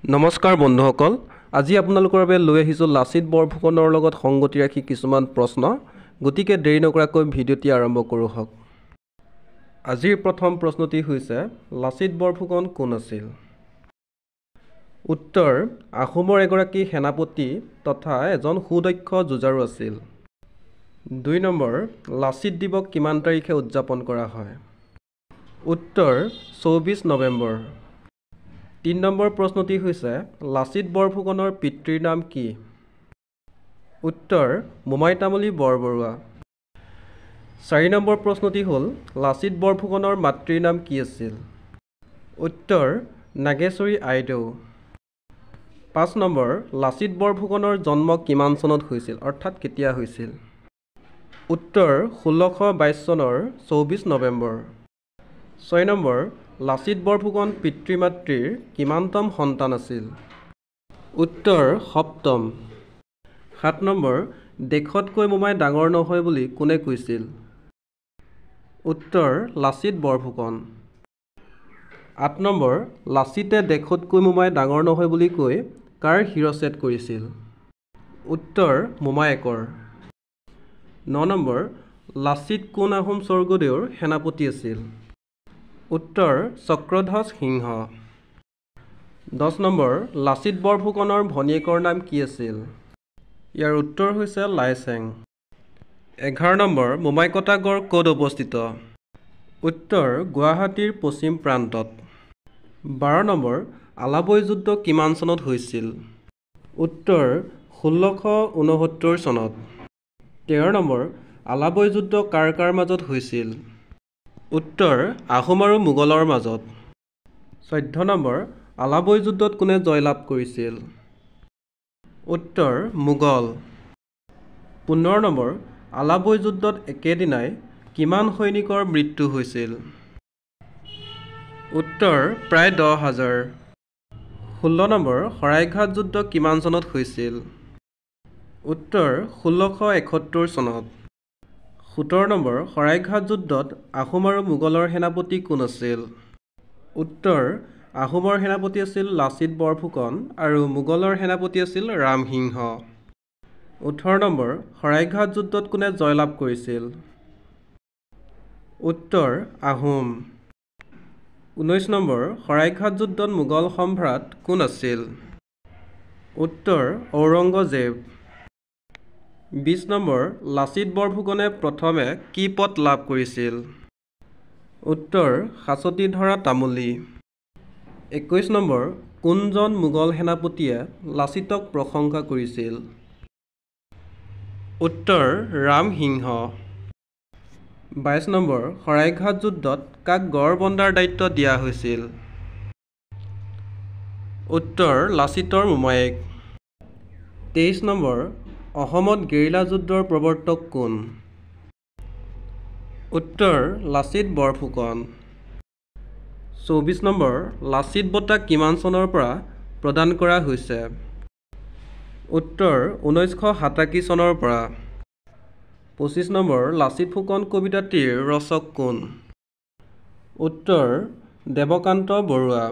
নমস্কাৰ বন্ধুসকল, আজি আপোনালোকৰ বাবে লৈ আহিছোঁ লাচিত বৰফুকনৰ লগত সংগতি ৰাখি কিছুমান প্ৰশ্ন। গতিকে দেৰি নকৰাকৈ ভিডিঅ'টি আৰম্ভ কৰোঁ হওক। আজিৰ প্ৰথম প্ৰশ্নটি হৈছে লাচিত বৰফুকন কোন আছিল? উত্তৰ: আহোমৰ এগৰাকী সেনাপতি তথা এজন সুদক্ষ যুঁজাৰু আছিল। ২ নম্বৰ, লাচিত দিৱস কিমান তাৰিখে উদযাপন কৰা হয়? উত্তৰ: ২৪ নৱেম্বৰ। ৩ নম্বৰ প্ৰশ্নটি হৈছে লাচিত বৰফুকনৰ পিতৃৰ নাম কি? উত্তৰ: মোমাই তামুলী বৰবৰুৱা। ৪ নম্বৰ প্ৰশ্নটি হ'ল লাচিত বৰফুকনৰ মাতৃৰ নাম কি আছিল? উত্তৰ: নাগেশ্বৰী আইদেউ। ৫ নম্বৰ, লাচিত বৰফুকনৰ জন্ম কিমান চনত হৈছিল অৰ্থাৎ কেতিয়া হৈছিল? উত্তৰ: ১৬২২ চনৰ ২৪ নৱেম্বৰ। ৬ নম্বৰ, লাচিত বৰফুকন পিতৃ মাতৃৰ কিমানতম সন্তান আছিল? উত্তৰ: সপ্তম। ৭ নম্বৰ, দেশতকৈ মোমাই ডাঙৰ নহয় বুলি কোনে কৈছিল? উত্তৰ: লাচিত বৰফুকন। ৮ নম্বৰ, লাচিতে দেশতকৈ মোমাই ডাঙৰ নহয় বুলি কৈ কাৰ শিৰচ্ছেদ কৰিছিল? উত্তৰ: মোমায়েকৰ। ৯ নম্বৰ, লাচিত কোন আহোম স্বৰ্গদেউৰ সেনাপতি আছিল? উত্তৰ: চক্ৰধ্বজ সিংহ। ১০ নম্বৰ, লাচিত বৰফুকনৰ ভনীয়েকৰ নাম কি আছিল? ইয়াৰ উত্তৰ হৈছে লাইচেং। ১১ নম্বৰ, মোমাই-কটা গড় ক'ত অৱস্থিত? উত্তৰ: গুৱাহাটীৰ পশ্চিম প্ৰান্তত। ১২ নম্বৰ, আলাবৈ যুদ্ধ কিমান চনত হৈছিল? উত্তৰ: ১৬৬৯ চনত। ১৩ নম্বৰ, আলাবৈ যুদ্ধ কাৰ কাৰ মাজত হৈছিল? উত্তৰ: আহোম আৰু মোগলৰ মাজত। ১৪ নম্বৰ, আলাবৈ যুদ্ধত কোনে জয়লাভ কৰিছিল? উত্তৰ: মোগল। ১৫ নম্বৰ, আলাবৈ যুদ্ধত একেদিনাই কিমান সৈনিকৰ মৃত্যু হৈছিল? উত্তৰ: প্ৰায় ১০,০০০। ১৬ নম্বৰ, শৰাইঘাট যুদ্ধ কিমান চনত হৈছিল? উত্তৰ: ১৬৭১ চনত। ১৭ নম্বৰ, শৰাইঘাট যুদ্ধত আহোম আৰু মোগলৰ সেনাপতি কোন আছিল? উত্তৰ: আহোমৰ সেনাপতি আছিল লাচিত বৰফুকন আৰু মোগলৰ সেনাপতি আছিল ৰামসিংহ। ১৮ নম্বৰ, শৰাইঘাট যুদ্ধত কোনে জয়লাভ কৰিছিল? উত্তৰ: আহোম। ১৯ নম্বৰ, শৰাইঘাট যুদ্ধত মোগল সম্ৰাট কোন আছিল? উত্তৰ: ঔৰংগজেব। ২০ নম্বৰ, লাচিত বৰফুকনে প্ৰথমে কি পদ লাভ কৰিছিল? উত্তৰ: সাঁচতি ধৰা তামুলী। ২১ নম্বৰ, কোনজন মোগল সেনাপতিয়ে লাচিতক প্ৰশংসা কৰিছিল? উত্তৰ: ৰামসিংহ। ২২ নম্বৰ, শৰাইঘাট যুদ্ধত কাক গড়বন্দাৰ দায়িত্ব দিয়া হৈছিল? উত্তৰ: লাচিতৰ মোমায়েক। ২৩ নম্বৰ, অসমত গেৰিলা যুদ্ধৰ প্ৰৱৰ্তক কোন? উত্তৰ: লাচিত বৰফুকন। ২৪ নম্বৰ, লাচিত বঁটা কিমান চনৰ পৰা প্ৰদান কৰা হৈছে? উত্তৰ: ১৯৮৭ চনৰ পৰা। ২৫ নম্বৰ, লাচিত ফুকন কবিতাটিৰ ৰচক কোন? উত্তৰ: দেৱকান্ত বৰুৱা।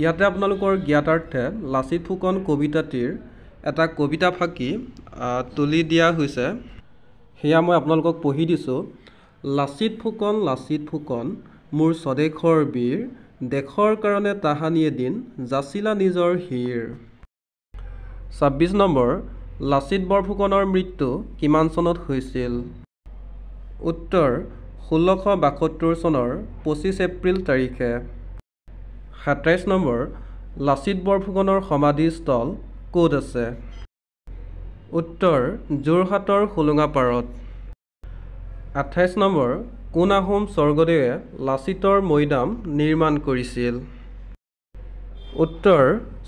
ইয়াতে আপোনালোকৰ জ্ঞাতাৰ্থে লাচিত ফুকন কবিতাটিৰ এটা কবিতা ফাঁকি তুলি দিয়া হৈছে, সেয়া মই আপোনালোকক পঢ়ি দিছোঁ। লাচিত ফুকন মোৰ স্বদেশৰ বীৰ, দেশৰ কাৰণে তাহানি এদিন যাচিলা নিজৰ শিৰ। ২৬ নম্বৰ, লাচিত বৰফুকনৰ মৃত্যু কিমান চনত হৈছিল? উত্তৰ: ১৬৭২ চনৰ ২৫ এপ্ৰিল তাৰিখে। ২৭ নম্বৰ, লাচিত বৰফুকনৰ সমাধিস্থল ক'ত আছে? উত্তৰ: যোৰহাটৰ হোলোঙাপাৰত। ২৮ নম্বৰ, কোন আহোম স্বৰ্গদেৱে লাচিতৰ মৈদাম নিৰ্মাণ কৰিছিল? উত্তৰ: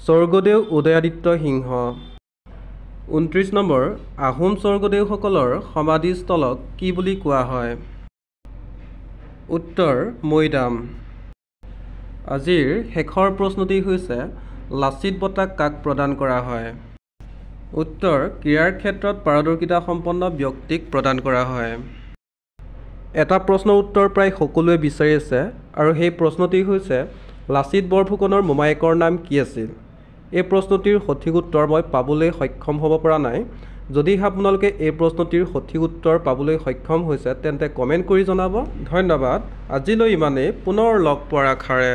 স্বৰ্গদেউ উদয়াদিত্য সিংহ। ২৯ নম্বৰ, আহোম স্বৰ্গদেউসকলৰ সমাধিস্থলক কি বুলি কোৱা হয়? উত্তৰ: মৈদাম। আজিৰ শেষৰ প্ৰশ্নটি হৈছে লাচিত বঁটা কাক প্ৰদান কৰা হয়? উত্তৰ: ক্ৰীড়াৰ ক্ষেত্ৰত পাৰদৰ্শিতা সম্পন্ন ব্যক্তিক প্ৰদান কৰা হয়। এটা প্ৰশ্নৰ উত্তৰ প্ৰায় সকলোৱে বিচাৰি আছে আৰু সেই প্ৰশ্নটি হৈছে লাচিত বৰফুকনৰ মোমায়েকৰ নাম কি আছিল? এই প্ৰশ্নটিৰ সঠিক উত্তৰ মই পাবলৈ সক্ষম হ'ব পৰা নাই। যদিহে আপোনালোকে এই প্ৰশ্নটিৰ সঠিক উত্তৰ পাবলৈ সক্ষম হৈছে তেন্তে কমেণ্ট কৰি জনাব। ধন্যবাদ। আজিলৈ ইমানেই। পুনৰ লগ পোৱাৰ আশাৰে।